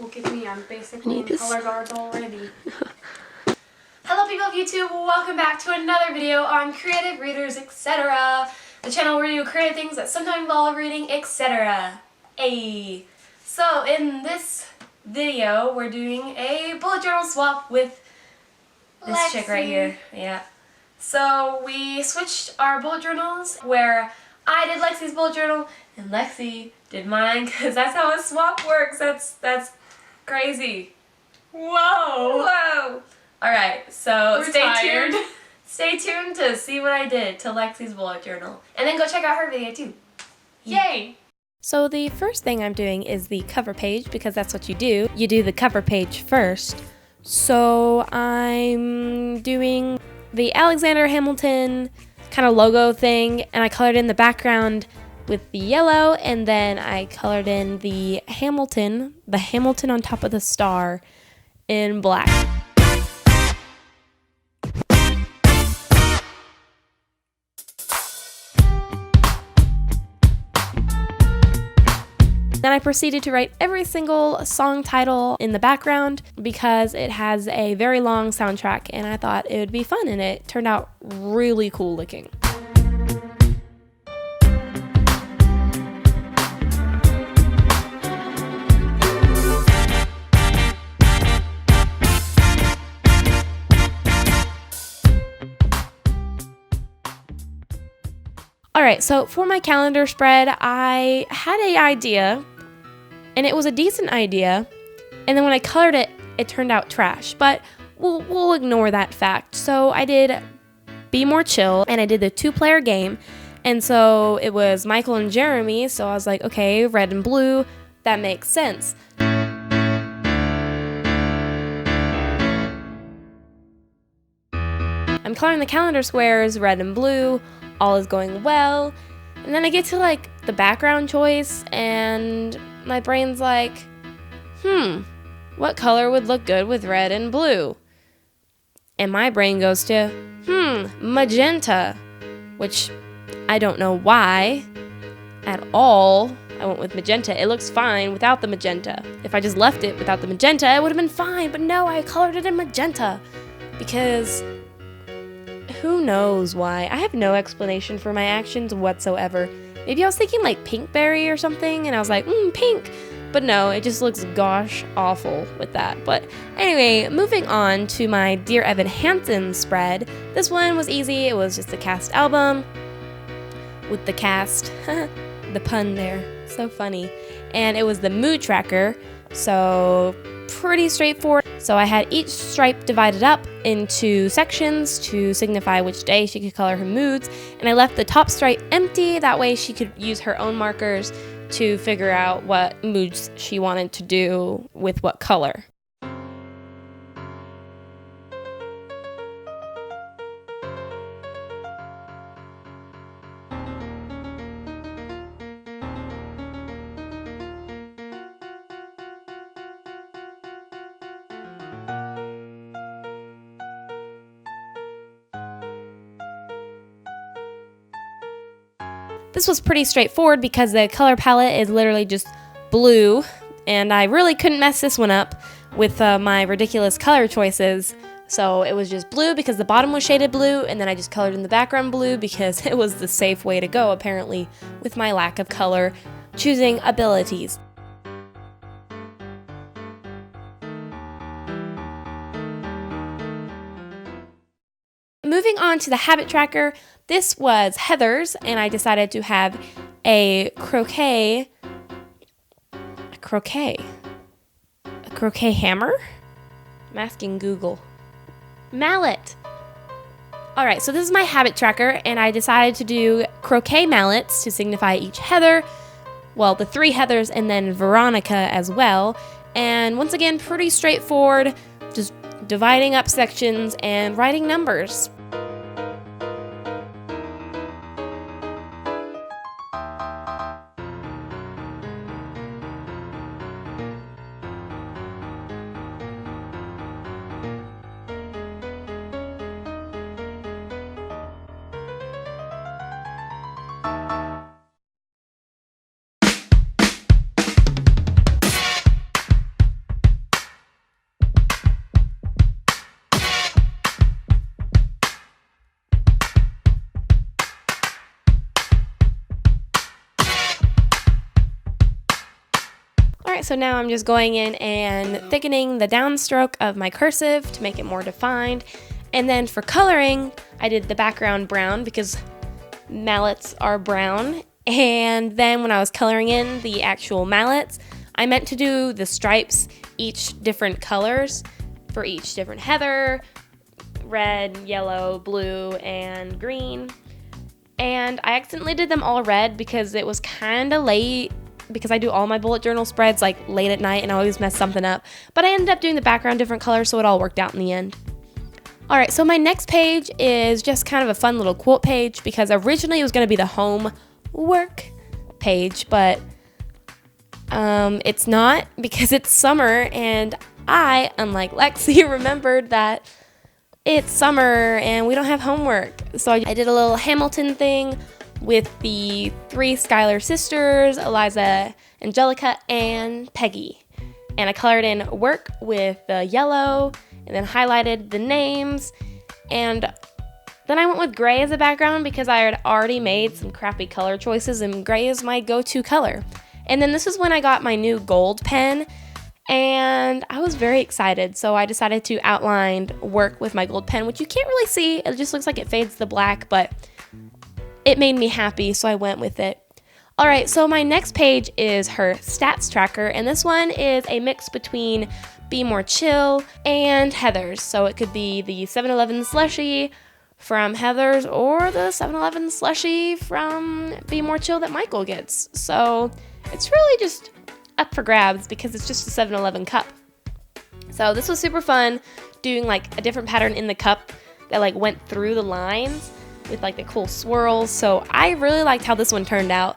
Look at me, I'm basically in this. color guards already. Hello people of YouTube, welcome back to another video on creative readers, etc. The channel where you do creative things that sometimes involve reading, etc. Ayy. So in this video, we're doing a bullet journal swap with this chick right here. Yeah. So we switched our bullet journals where I did Lexi's bullet journal and Lexi did mine because that's how a swap works. That's crazy. Whoa. Whoa. Alright, so stay tuned. Stay tuned to see what I did to Lexi's bullet journal. And then go check out her video too. Yay! So the first thing I'm doing is the cover page because that's what you do. You do the cover page first. So I'm doing the Alexander Hamilton kind of logo thing, and I colored in the background with the yellow, and then I colored in the Hamilton on top of the star in black. Then I proceeded to write every single song title in the background because it has a very long soundtrack and I thought it would be fun, and it turned out really cool looking. Alright, so for my calendar spread, I had an idea, and it was a decent idea, and then when I colored it, it turned out trash, but we'll ignore that fact. So I did Be More Chill, and I did the 2-player game, and so it was Michael and Jeremy, so I was like, okay, red and blue, that makes sense. I'm coloring the calendar squares red and blue, all is going well, and then I get to like the background choice and my brain's like, what color would look good with red and blue? And my brain goes to, magenta, which I don't know why at all I went with magenta. It looks fine without the magenta. If I just left it without the magenta, it would have been fine, but no, I colored it in magenta because who knows why? I have no explanation for my actions whatsoever. Maybe I was thinking like pinkberry or something, and I was like, pink. But no, it just looks gosh awful with that. But anyway, moving on to my Dear Evan Hansen spread. This one was easy. It was just a cast album with the cast. The pun there. So funny. And it was the mood tracker. So pretty straightforward. So I had each stripe divided up into sections to signify which day she could color her moods, and I left the top stripe empty, that way she could use her own markers to figure out what moods she wanted to do with what color. This was pretty straightforward because the color palette is literally just blue, and I really couldn't mess this one up with my ridiculous color choices. So it was just blue because the bottom was shaded blue, and then I just colored in the background blue because it was the safe way to go apparently with my lack of color choosing abilities. Moving on to the habit tracker, this was Heather's, and I decided to have a croquet hammer? I'm asking Google. Mallet. Alright, so this is my habit tracker, and I decided to do croquet mallets to signify each Heather, well, the 3 Heathers, and then Veronica as well. And once again, pretty straightforward, just dividing up sections and writing numbers. So now I'm just going in and thickening the downstroke of my cursive to make it more defined. And then for coloring, I did the background brown because mallets are brown. And then when I was coloring in the actual mallets, I meant to do the stripes each different colors for each different heather, red, yellow, blue, and green. And I accidentally did them all red because it was kind of late, because I do all my bullet journal spreads like late at night and I always mess something up. But I ended up doing the background different colors, so it all worked out in the end. Alright, so my next page is just kind of a fun little quote page, because originally it was going to be the homework page, but it's not, because it's summer and I, unlike Lexi, remembered that it's summer and we don't have homework. So I did a little Hamilton thing with the 3 Schuyler sisters, Eliza, Angelica, and Peggy. And I colored in work with the yellow and then highlighted the names. And then I went with gray as a background because I had already made some crappy color choices and gray is my go-to color. And then this is when I got my new gold pen and I was very excited. So I decided to outline work with my gold pen, which you can't really see. It just looks like it fades the black, but it made me happy, so I went with it. Alright, so my next page is her stats tracker, and this one is a mix between Be More Chill and Heather's. So it could be the 7-Eleven slushie from Heather's or the 7-Eleven slushie from Be More Chill that Michael gets. So it's really just up for grabs because it's just a 7-Eleven cup. So this was super fun, doing like a different pattern in the cup that like went through the lines with like the cool swirls. So I really liked how this one turned out.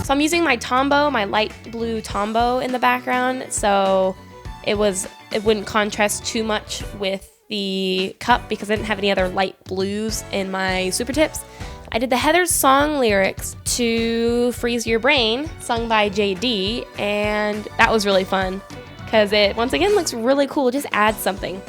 So I'm using my Tombow, my light blue Tombow in the background, so it wouldn't contrast too much with the cup because I didn't have any other light blues in my super tips. I did the Heather's song lyrics to Freeze Your Brain, sung by JD, and that was really fun because it, once again, looks really cool. It just adds something.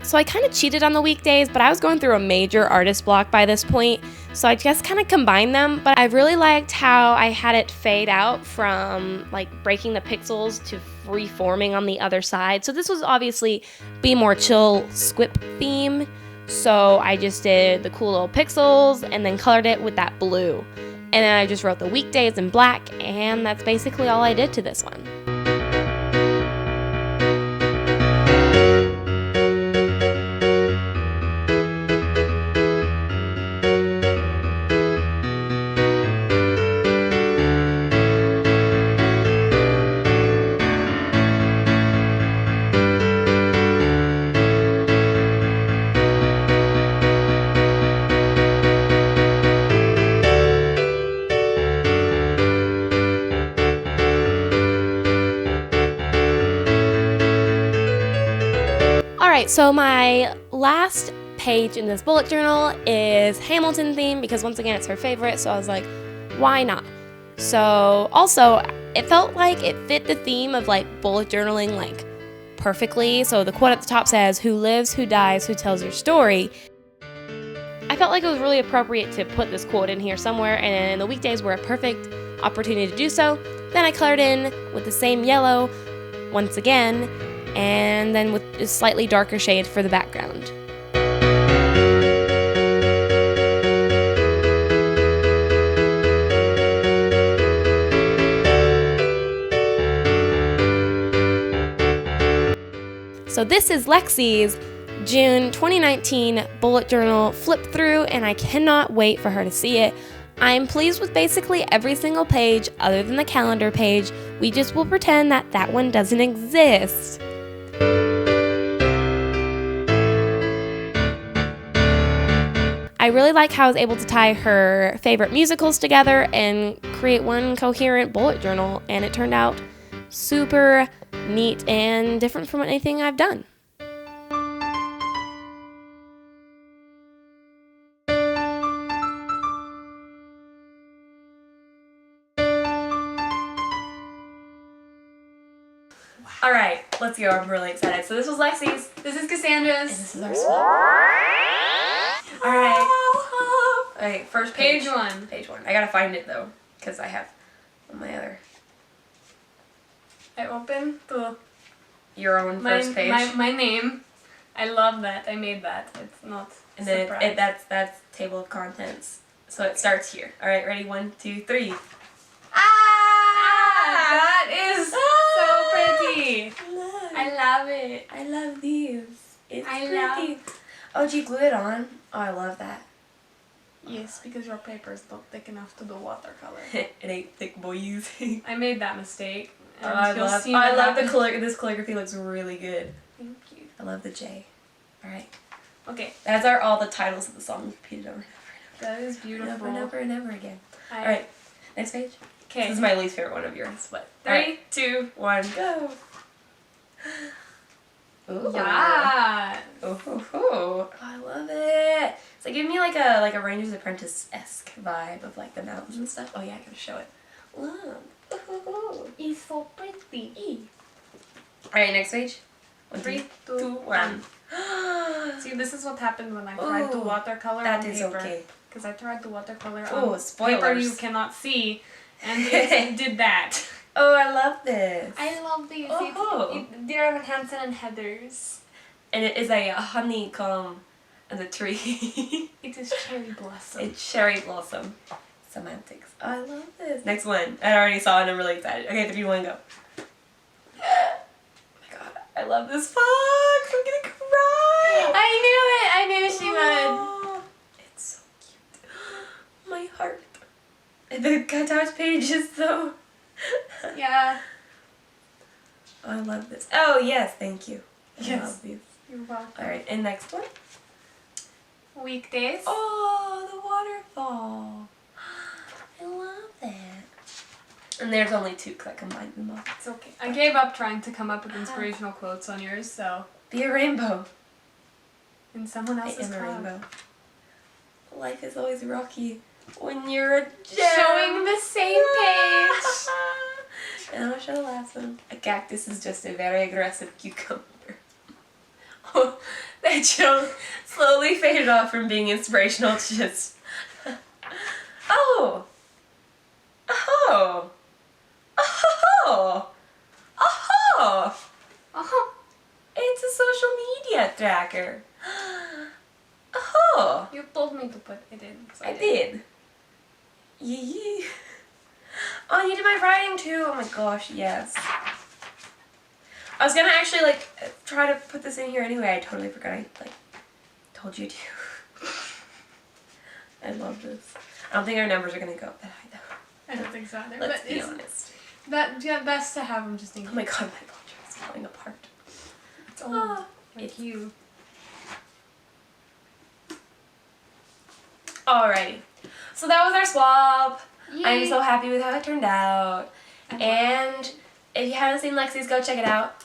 So I kind of cheated on the weekdays, but I was going through a major artist block by this point, so I just kind of combined them. But I really liked how I had it fade out from like breaking the pixels to reforming on the other side. So this was obviously Be More Chill squip theme, so I just did the cool little pixels and then colored it with that blue. And then I just wrote the weekdays in black, and that's basically all I did to this one. Alright, so my last page in this bullet journal is Hamilton theme because once again it's her favorite, so I was like, why not? So also, it felt like it fit the theme of like bullet journaling like perfectly. So the quote at the top says, "Who lives, who dies, who tells your story?" I felt like it was really appropriate to put this quote in here somewhere, and the weekdays were a perfect opportunity to do so. Then I colored in with the same yellow once again, and then with a slightly darker shade for the background. So this is Lexi's June 2019 bullet journal flip through, and I cannot wait for her to see it. I'm pleased with basically every single page other than the calendar page. We just will pretend that that one doesn't exist. I I really like how I was able to tie her favorite musicals together and create one coherent bullet journal, and it turned out super neat and different from anything I've done. Alright, let's go. I'm really excited. So this was Lexi's. This is Cassandra's. And this is our swap. Alright. Alright, first page. Page 1. Page 1. I gotta find it though, because I have on my other. I open the Your own first page. my name. I love that. I made that. It's not And a then surprise. that's table of contents. So it starts here. Alright, ready? 1, 2, 3. That is so pretty. Look. I love it. I love these. It's I pretty. love- Oh, did you glue it on? Oh, I love that. Yes, because your paper is not thick enough to do watercolor. It ain't thick, boys. I made that mistake. Oh, And you'll see what I love the happens. this calligraphy looks really good. Thank you. I love the J. Alright. Okay, That's all the titles of the song repeated over that is and beautiful. over and over and over again. I- Alright, next page. Okay. This is my least favorite one of yours. What? 3, 2, 1, go. Ooh. yeah. Oh, I love it. It's like giving me like a Ranger's Apprentice-esque vibe of like the mountains and stuff. Oh yeah, I gotta show it. Look. Ooh. It's so pretty. Alright, next page. 1, 3, 2, 2, 1. 1. See, this is what happened when I tried to Ooh, watercolor that on is paper. okay. Because I tried to watercolor Ooh, on spoilers. paper you cannot see, and it did that. Oh, I love this. I love these. Oh. They're Hansen and Heathers. And it is a honeycomb and a tree. It is cherry blossom. It's cherry blossom. Semantics. Oh, I love this. Next one. I already saw it and I'm really excited. Okay, 3, 2, 1, go. Oh my god. I love this fox. I'm gonna cry. I knew she would. Oh, it's so cute. My heart. The cutout pages though. Yeah. Oh, I love this. Oh yes, thank you. I Yes. love these. You're welcome. Alright, and next one. Weekdays. Oh, the waterfall. I love that. And there's only 2 because I combined them all. It's okay. I gave up trying to come up with inspirational quotes on yours, so Be a rainbow. in someone I else's am a cup. rainbow. Life is always rocky when you're a gem. Showing the same page. And I'll show the last one. A cactus is just a very aggressive cucumber. Oh, that joke slowly faded off from being inspirational to just... Oh! Oh! Oh! Oh! Oh, It's a social media tracker. Oh! you told me to put it in. So I did. Yee. Oh, you did my writing too. Oh my gosh, yes. I was gonna actually like try to put this in here anyway. I totally forgot. I like told you to. I love this. I don't think our numbers are gonna go up that high though. I don't think so either. Let's but be it's honest. best to have them just in Oh case. my god, my culture is falling apart. It's old. Ah, Like it's you. alrighty. So that was our swap. I'm Yay. so happy with how it turned out. And if you haven't seen Lexi's, go check it out.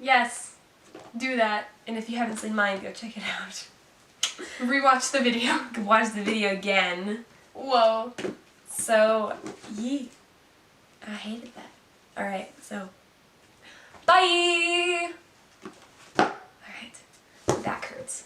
Yes. Do that. And if you haven't seen mine, go check it out. Rewatch the video. You can watch the video again. Whoa. So, yee. I hated that. Alright, so, bye! Alright, that hurts.